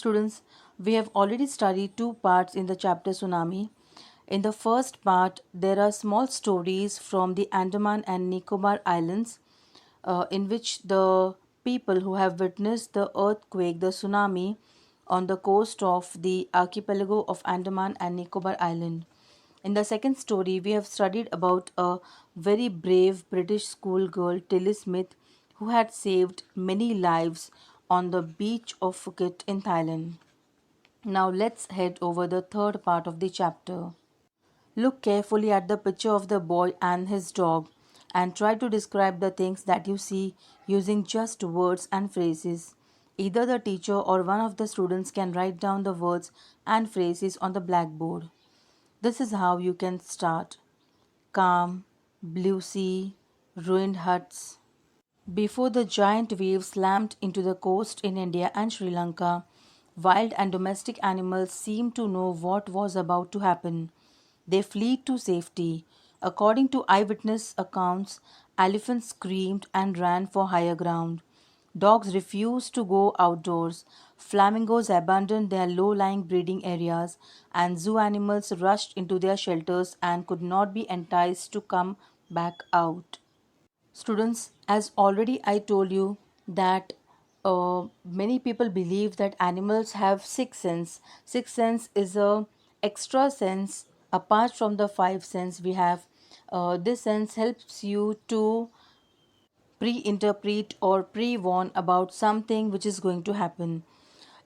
Students, we have already studied two parts in the chapter Tsunami. In the first part, there are small stories from the Andaman and Nicobar Islands, in which the people who have witnessed the earthquake, the tsunami, on the coast of the archipelago of Andaman and Nicobar Island. In the second story, we have studied about a very brave British schoolgirl, Tilly Smith, who had saved many lives on the beach of Phuket in Thailand. Now let's head over the third part of the chapter. Look carefully at the picture of the boy and his dog and try to describe the things that you see using just words and phrases. Either the teacher or one of the students can write down the words and phrases on the blackboard. This is how you can start. Calm, blue sea, ruined huts. Before the giant waves slammed into the coast in India and Sri Lanka, wild and domestic animals seemed to know what was about to happen. They fled to safety. According to eyewitness accounts, elephants screamed and ran for higher ground. Dogs refused to go outdoors. Flamingos abandoned their low lying breeding areas, and zoo animals rushed into their shelters and could not be enticed to come back out. Students, as already I told you that many people believe that animals have sixth sense. Sixth sense is a extra sense apart from the five sense we have. This sense helps you to pre-interpret or pre-warn about something which is going to happen.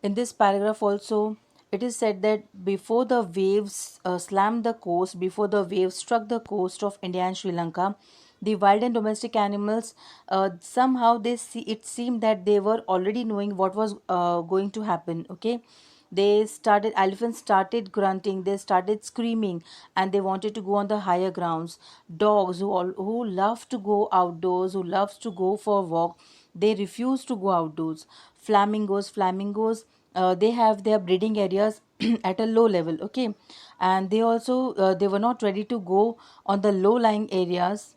In this paragraph also, it is said that before the waves slammed the coast, before the waves struck the coast of India and Sri Lanka, the wild and domestic animals somehow it seemed that they were already knowing what was going to happen. Okay, they started elephants started grunting, they started screaming, and they wanted to go on the higher grounds. Dogs who love to go outdoors, who loves to go for a walk, they refuse to go outdoors. Flamingos, they have their breeding areas at a low level. Okay, and they also they were not ready to go on the low lying areas,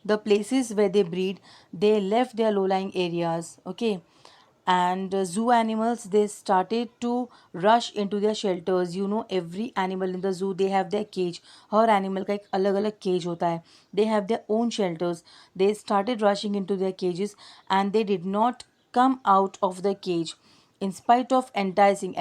the places where they breed. They left their low lying areas. Okay, and zoo animals, they started to rush into their shelters. You know, every animal in the zoo, they have their cage. Her animal का एक अलग अलग cage होता है. They have their own shelters. They started rushing into their cages, and they did not come out of the cage in spite of enticing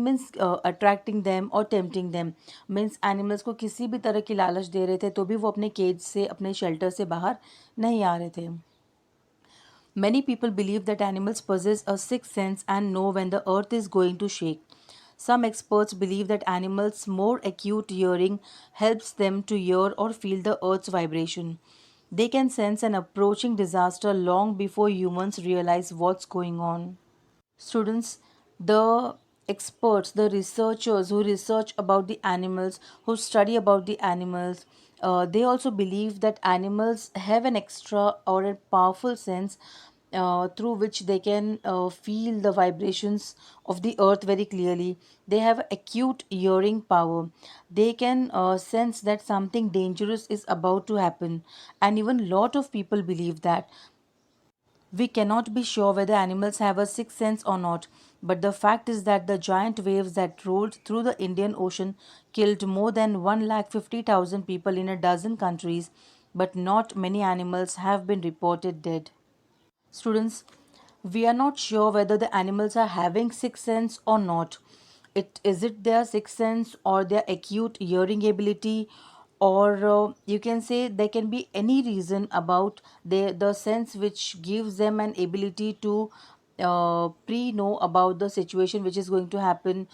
means attracting them or tempting them. means animals को किसी भी तरह की लालच दे रहे थे तो भी वो अपने केज से, अपने शेल्टर से बाहर नहीं आ रहे थे. Many people believe that animals possess a sixth sense and know when the earth is going to shake. Some experts believe that animals' more acute hearing helps them to hear or feel the earth's vibration. They can sense an approaching disaster long before humans realize what's going on. Students, the experts, the researchers who research about the animals, who study about the animals, they also believe that animals have an extra or a powerful sense through which they can feel the vibrations of the earth very clearly. They have acute hearing power. They can sense that something dangerous is about to happen, and even lot of people believe that. We cannot be sure whether animals have a sixth sense or not, but the fact is that the giant waves that rolled through the Indian Ocean killed more than 150,000 people in a dozen countries, but not many animals have been reported dead. Students, we are not sure whether the animals are having sixth sense or not. It their sixth sense or their acute hearing ability, or you can say there can be any reason about the sense which gives them an ability to pre know about the situation which is going to happen,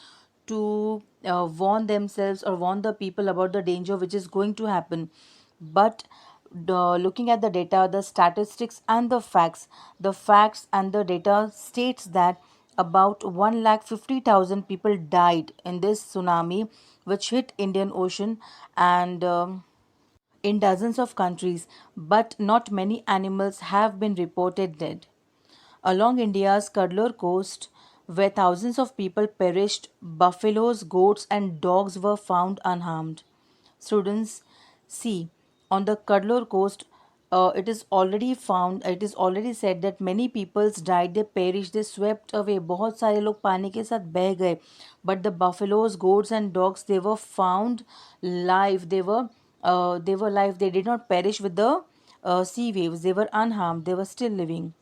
to warn themselves or warn the people about the danger which is going to happen. But looking at the data, the statistics and the facts and the data states that about 150,000 people died in this tsunami which hit Indian Ocean, and in dozens of countries, but not many animals have been reported dead. Along India's Cuddler coast, where thousands of people perished, buffaloes, goats, and dogs were found unharmed. Students, see, on the Cuddler coast, it is already said that many peoples died, they perished, they swept away. बहुत सारे लोग पानी के साथ बह गए. But the buffaloes, goats and dogs, they were found live. They were live. They did not perish with the sea waves. They were unharmed. They were still living.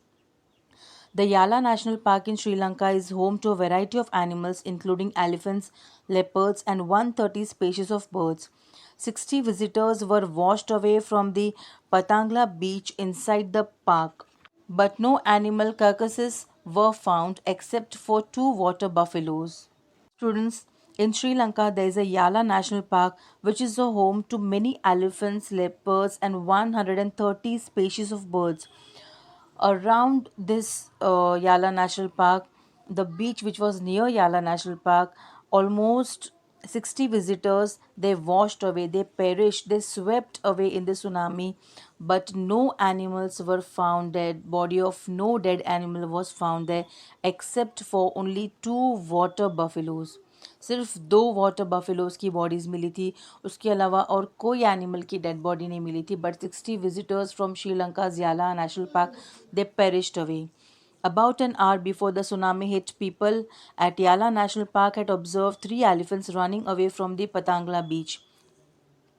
The Yala National Park in Sri Lanka is home to a variety of animals, including elephants, leopards, and 130 species of birds. 60 visitors were washed away from the Patangla beach inside the park, but no animal carcasses were found except for two water buffaloes. Students, in Sri Lanka, there is a Yala National Park which is a home to many elephants, leopards, and 130 species of birds. Around this Yala National Park, the beach which was near Yala National Park, almost 60 visitors, they washed away, they perished, they swept away in the tsunami, but no animals were found dead. Body of no dead animal was found there except for only two water buffaloes. सिर्फ दो water buffaloes की bodies मिली थी, उसके अलावा और कोई animal की dead body नहीं मिली थी. But 60 visitors from Sri Lanka Yala national park, they perished away. About an hour before the tsunami hit, people at Yala National Park had observed three elephants running away from the Patangla beach.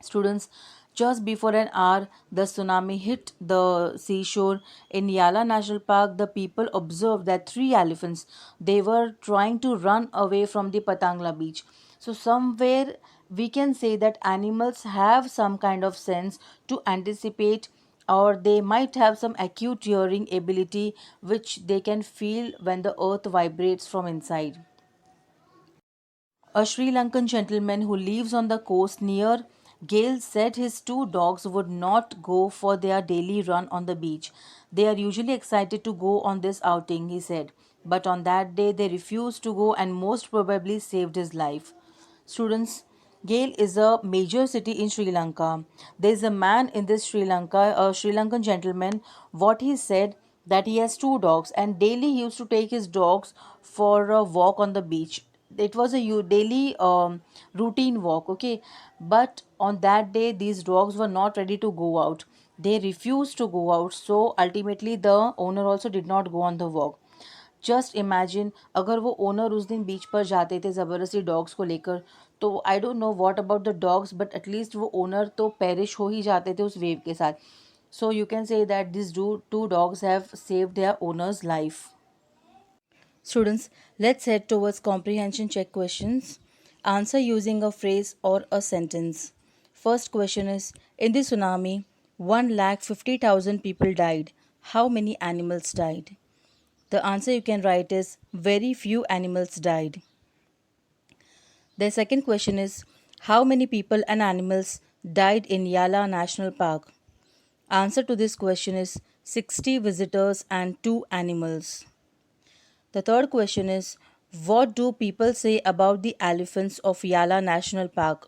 Students, just before an hour, the tsunami hit the seashore in Yala National Park. The people observed that three elephants, they were trying to run away from the Patangla beach. So somewhere we can say that animals have some kind of sense to anticipate, or they might have some acute hearing ability which they can feel when the earth vibrates from inside. A Sri Lankan gentleman who lives on the coast near Gale said his two dogs would not go for their daily run on the beach. They are usually excited to go on this outing, he said. But on that day, they refused to go and most probably saved his life. Students, Gale is a major city in Sri Lanka. There is a man in this Sri Lanka, a Sri Lankan gentleman. What he said that he has two dogs and daily he used to take his dogs for a walk on the beach. It was a daily routine walk, okay, but on that day these dogs were not ready to go out. They refused to go out, so ultimately the owner also did not go on the walk. Just imagine अगर वो owner उस दिन बीच पर जाते थे ज़बरदस्ती dogs को लेकर, तो I don't know what about the dogs, but at least वो ओनर तो पेरिश हो ही जाते थे उस वेव के साथ. So you can say that this two dogs have saved their owners life. Students, let's head towards comprehension check questions. Answer using a phrase or a sentence. First question is, in the tsunami, 1,50,000 people died. How many animals died? The answer you can write is, very few animals died. The second question is, how many people and animals died in Yala National Park? Answer to this question is, 60 visitors and 2 animals. The third question is, what do people say about the elephants of Yala National Park?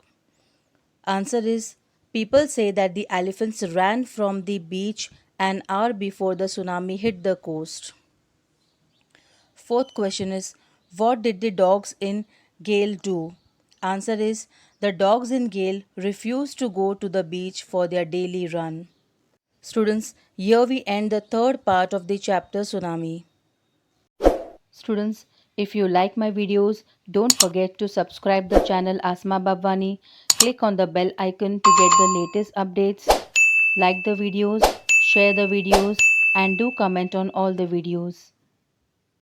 Answer is, people say that the elephants ran from the beach an hour before the tsunami hit the coast. Fourth question is, what did the dogs in Gale do? Answer is, the dogs in Gale refused to go to the beach for their daily run. Students, here we end the third part of the chapter Tsunami. Students, if you like my videos, don't forget to subscribe the channel Asma Babwani. Click on the bell icon to get the latest updates. Like the videos, share the videos, and do comment on all the videos.